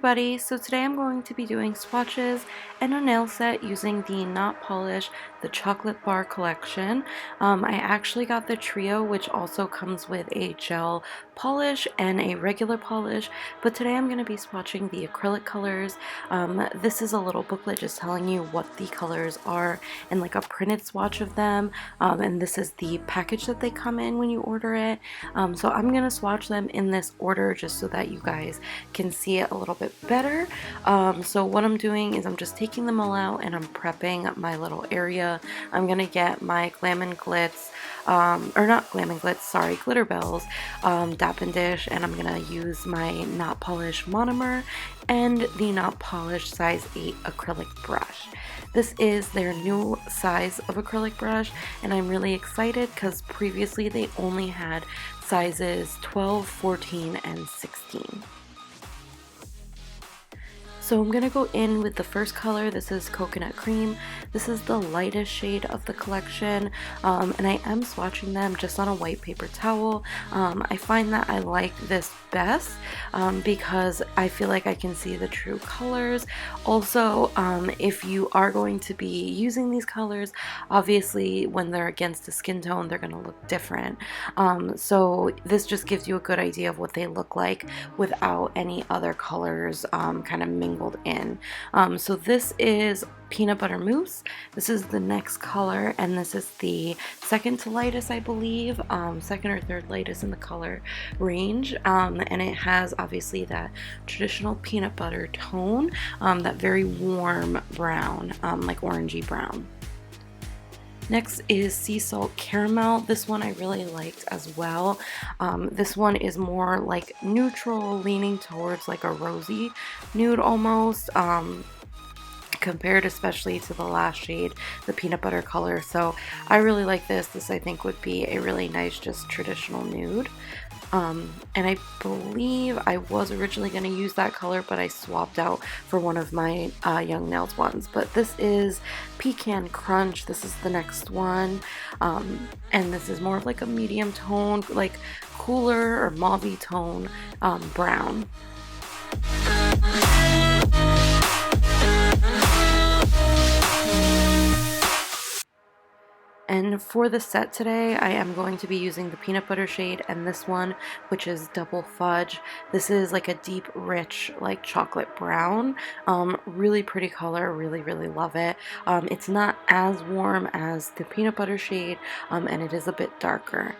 everybody, so today I'm going to be doing swatches and a nail set using the Not Polish, the Chocolate Bar collection. I actually got the trio, which also comes with a gel polish and a regular polish, but today I'm going to be swatching the acrylic colors. This is a little booklet just telling you what the colors are and like a printed swatch of them, and this is the package that they come in when you order it. So I'm going to swatch them in this order just so that you guys can see it a little bit better. So what I'm doing is I'm just taking them all out and I'm prepping my little area. I'm gonna get my Glam and Glitz, or not Glam and Glitz, sorry, Glitter Bells Dap and Dish, and I'm gonna use my Not Polish monomer and the Not Polish size 8 acrylic brush. This is their new size of acrylic brush, and I'm really excited because previously they only had sizes 12, 14, and 16. So I'm going to go in with the first color. This is Coconut Cream. This is the lightest shade of the collection, and I am swatching them just on a white paper towel. I find that I like this best because I feel like I can see the true colors. Also, if you are going to be using these colors, obviously when they're against the skin tone, they're going to look different. So this just gives you a good idea of what they look like without any other colors kind of mingled in. So this is Peanut Butter Mousse. This is the next color, and this is the second to lightest, I believe, second or third lightest in the color range, and it has obviously that traditional peanut butter tone, that very warm brown, like orangey brown. Next is Sea Salt Caramel. This one I really liked as well. This one is more like neutral, leaning towards like a rosy nude almost, compared especially to the last shade, the peanut butter color. So I really like this. This I think would be a really nice just traditional nude. And I believe I was originally going to use that color, but I swapped out for one of my Young Nails ones. But this is Pecan Crunch. This is the next one. And this is more of like a medium tone, like cooler or mauve tone brown. And for the set today, I am going to be using the peanut butter shade and this one, which is Double Fudge. This is like a deep, rich, like chocolate brown. Really pretty color, really love it. It's not as warm as the peanut butter shade, and it is a bit darker.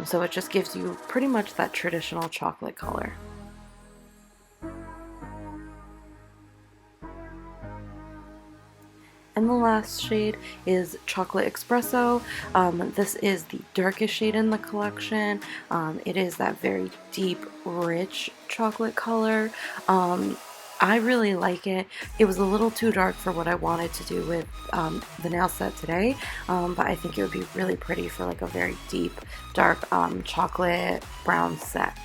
So it just gives you pretty much that traditional chocolate color. And the last shade is Chocolate Espresso. This is the darkest shade in the collection. It is that very deep, rich chocolate color. I really like it. It was a little too dark for what I wanted to do with the nail set today, but I think it would be really pretty for like a very deep, dark chocolate brown set.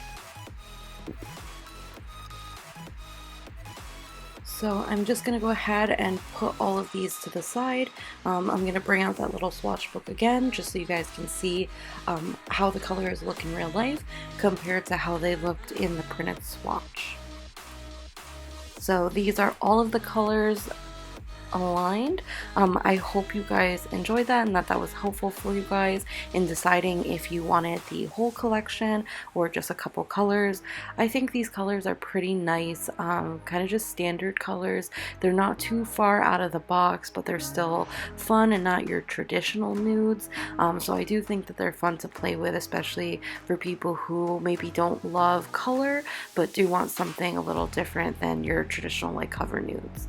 So I'm just going to go ahead and put all of these to the side. I'm going to bring out that little swatch book again just so you guys can see how the colors look in real life compared to how they looked in the printed swatch. So these are all of the colors aligned. I hope you guys enjoyed that and that was helpful for you guys in deciding if you wanted the whole collection or just a couple colors. I think these colors are pretty nice, kind of just standard colors. They're not too far out of the box, but they're still fun and not your traditional nudes. So I do think that they're fun to play with, especially for people who maybe don't love color but do want something a little different than your traditional like cover nudes.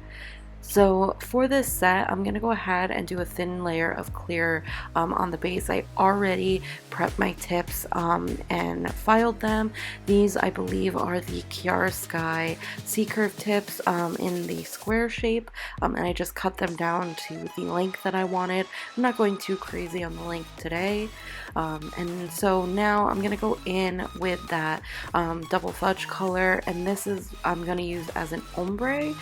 So for this set, I'm going to go ahead and do a thin layer of clear on the base. I already prepped my tips and filed them. These, I believe, are the Chiara Sky C-curve tips in the square shape, and I just cut them down to the length that I wanted. I'm not going too crazy on the length today. And so now I'm going to go in with that Double Fudge color, and this is I'm going to use as an ombre.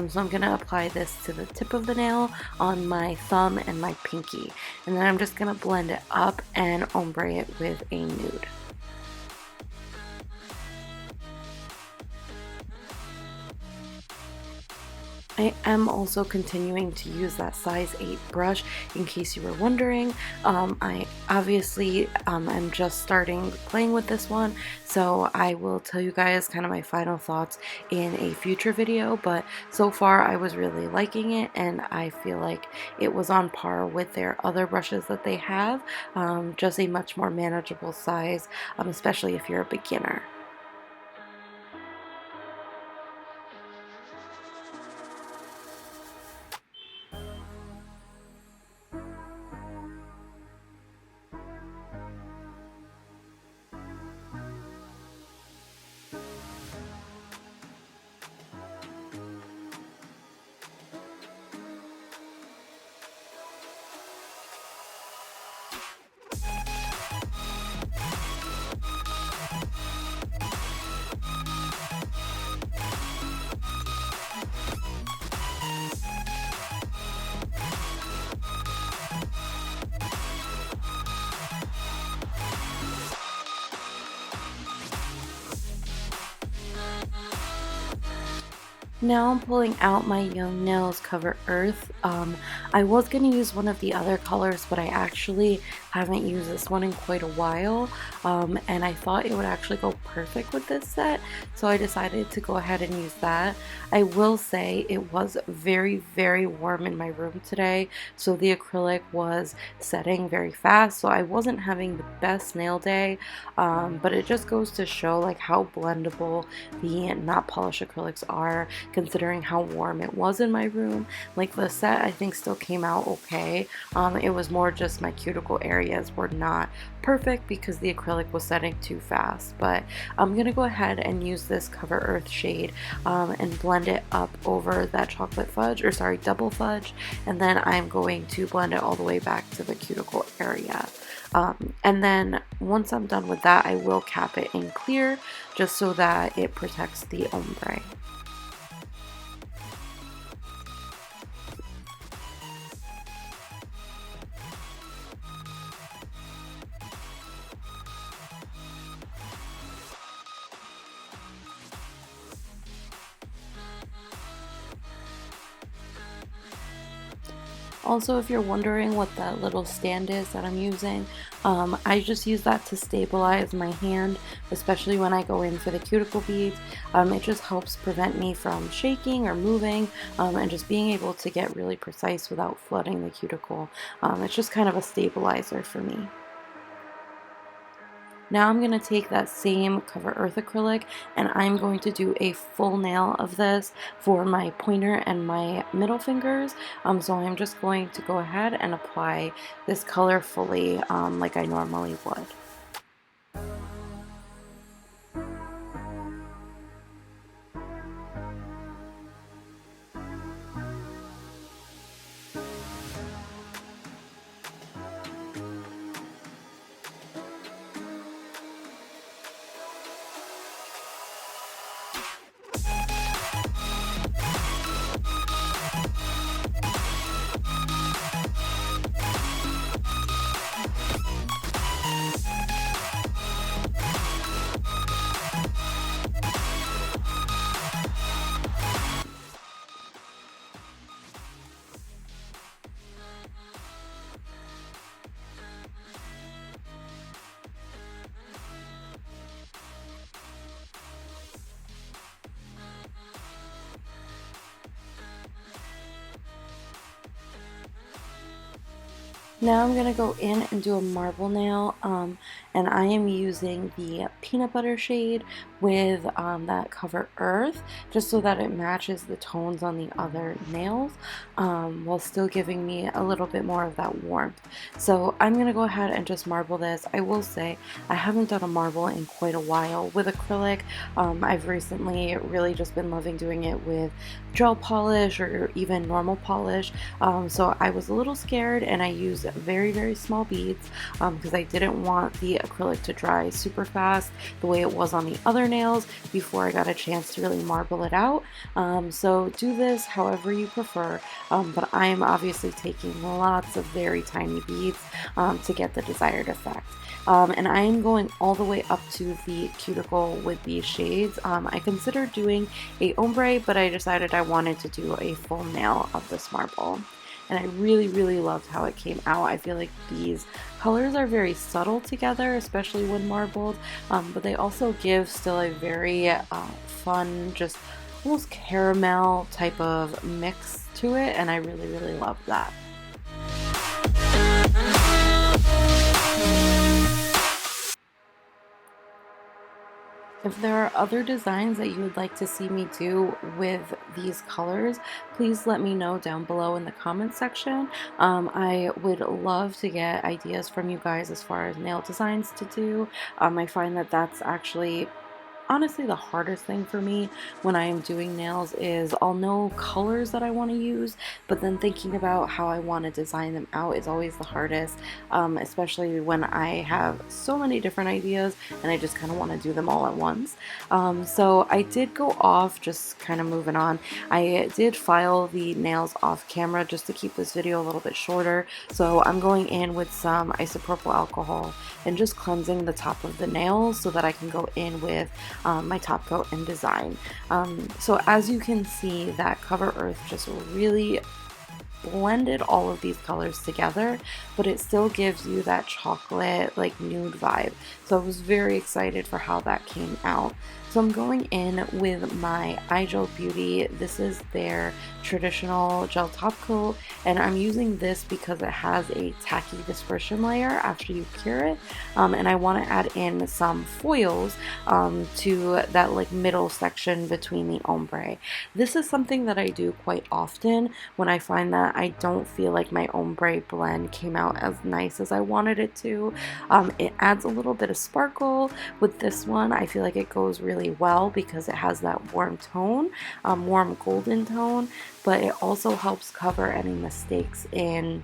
So I'm going to apply this to the tip of the nail on my thumb and my pinky, and then I'm just going to blend it up and ombre it with a nude. I am also continuing to use that size 8 brush in case you were wondering. I obviously am just starting playing with this one, so I will tell you guys kind of my final thoughts in a future video, but so far I was really liking it and I feel like it was on par with their other brushes that they have, just a much more manageable size, especially if you're a beginner. Now I'm pulling out my Young Nails Cover Earth. I was going to use one of the other colors, but I actually haven't used this one in quite a while, and I thought it would actually go perfect with this set, so I decided to go ahead and use that. I will say it was very, very warm in my room today, so the acrylic was setting very fast, so I wasn't having the best nail day, but it just goes to show like how blendable the matte polish acrylics are, considering how warm it was in my room. Like the set I think still came out okay. It was more just my cuticle areas were not perfect because the acrylic was setting too fast. But I'm gonna go ahead and use this Cover Earth shade and blend it up over that chocolate fudge, or sorry, double fudge, and then I'm going to blend it all the way back to the cuticle area. And then once I'm done with that, I will cap it in clear just so that it protects the ombre. Also, if you're wondering what that little stand is that I'm using, I just use that to stabilize my hand, especially when I go in for the cuticle beads. It just helps prevent me from shaking or moving, and just being able to get really precise without flooding the cuticle. It's just kind of a stabilizer for me. Now I'm going to take that same Cover Earth acrylic and I'm going to do a full nail of this for my pointer and my middle fingers. So I'm just going to go ahead and apply this color fully like I normally would. Now I'm going to go in and do a marble nail, and I am using the peanut butter shade with that Cover Earth, just so that it matches the tones on the other nails, while still giving me a little bit more of that warmth. So I'm going to go ahead and just marble this. I will say I haven't done a marble in quite a while with acrylic. I've recently really just been loving doing it with gel polish or even normal polish, so I was a little scared and I used very, very small beads because I didn't want the acrylic to dry super fast the way it was on the other nails before I got a chance to really marble it out. So do this however you prefer, but I am obviously taking lots of very tiny beads to get the desired effect. and I am going all the way up to the cuticle with these shades. I considered doing a ombre, but I decided I wanted to do a full nail of this marble. And I really loved how it came out. I feel like these colors are very subtle together, especially when marbled, but they also give still a very fun, just almost caramel type of mix to it, and I really love that. If there are other designs that you would like to see me do with these colors, please let me know down below in the comments section. I would love to get ideas from you guys as far as nail designs to do. I find that that's actually honestly the hardest thing for me when I am doing nails is I'll know colors that I want to use, but then thinking about how I want to design them out is always the hardest, especially when I have so many different ideas and I just kind of want to do them all at once. So I did go off, just kind of moving on, I did file the nails off camera just to keep this video a little bit shorter. So I'm going in with some isopropyl alcohol and just cleansing the top of the nails so that I can go in with my top coat and design. So as you can see, that Cover Earth just really blended all of these colors together, but it still gives you that chocolate, like nude vibe. So I was very excited for how that came out. So I'm going in with my iGel Beauty. This is their traditional gel top coat, and I'm using this because it has a tacky dispersion layer after you cure it, and I want to add in some foils to that like middle section between the ombre. This is something that I do quite often when I find that I don't feel like my ombre blend came out as nice as I wanted it to. It adds a little bit of sparkle with this one. I feel like it goes really well because it has that warm tone, warm golden tone, but it also helps cover any mistakes in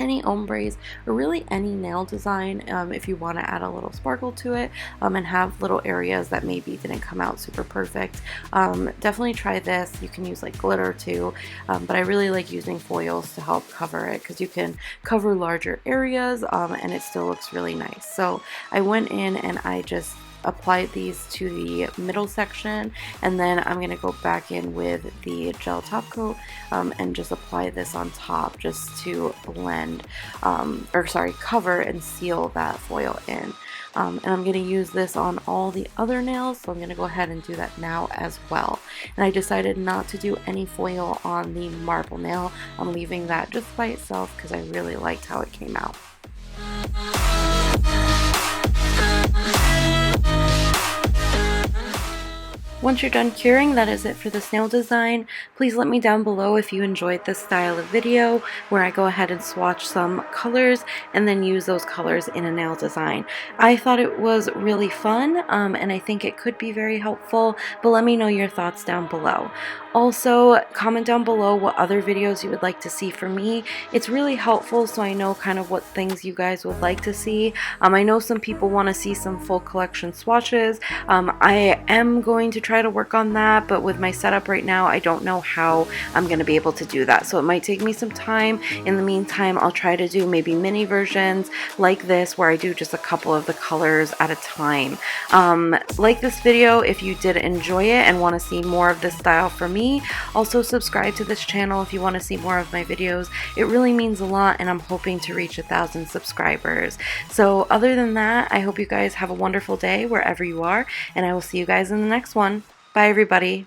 any ombres or really any nail design if you want to add a little sparkle to it and have little areas that maybe didn't come out super perfect. Definitely try this. You can use like glitter too, but I really like using foils to help cover it because you can cover larger areas and it still looks really nice. So I went in and I just applied these to the middle section, and then I'm going to go back in with the gel top coat and just apply this on top just to blend cover and seal that foil in. And I'm going to use this on all the other nails, so I'm going to go ahead and do that now as well. And I decided not to do any foil on the marble nail. I'm leaving that just by itself because I really liked how it came out. Once you're done curing, that is it for this nail design. Please let me down below if you enjoyed this style of video where I go ahead and swatch some colors and then use those colors in a nail design. I thought it was really fun and I think it could be very helpful, but let me know your thoughts down below. Also, comment down below what other videos you would like to see from me. It's really helpful so I know kind of what things you guys would like to see. I know some people want to see some full collection swatches. I am going to try to work on that, but with my setup right now, I don't know how I'm going to be able to do that. So it might take me some time. In the meantime, I'll try to do maybe mini versions like this where I do just a couple of the colors at a time. Like this video if you did enjoy it and want to see more of this style from me. Also subscribe to this channel if you want to see more of my videos. It really means a lot and I'm hoping to reach 1,000 subscribers. So other than that, I hope you guys have a wonderful day wherever you are, and I will see you guys in the next one. Bye everybody.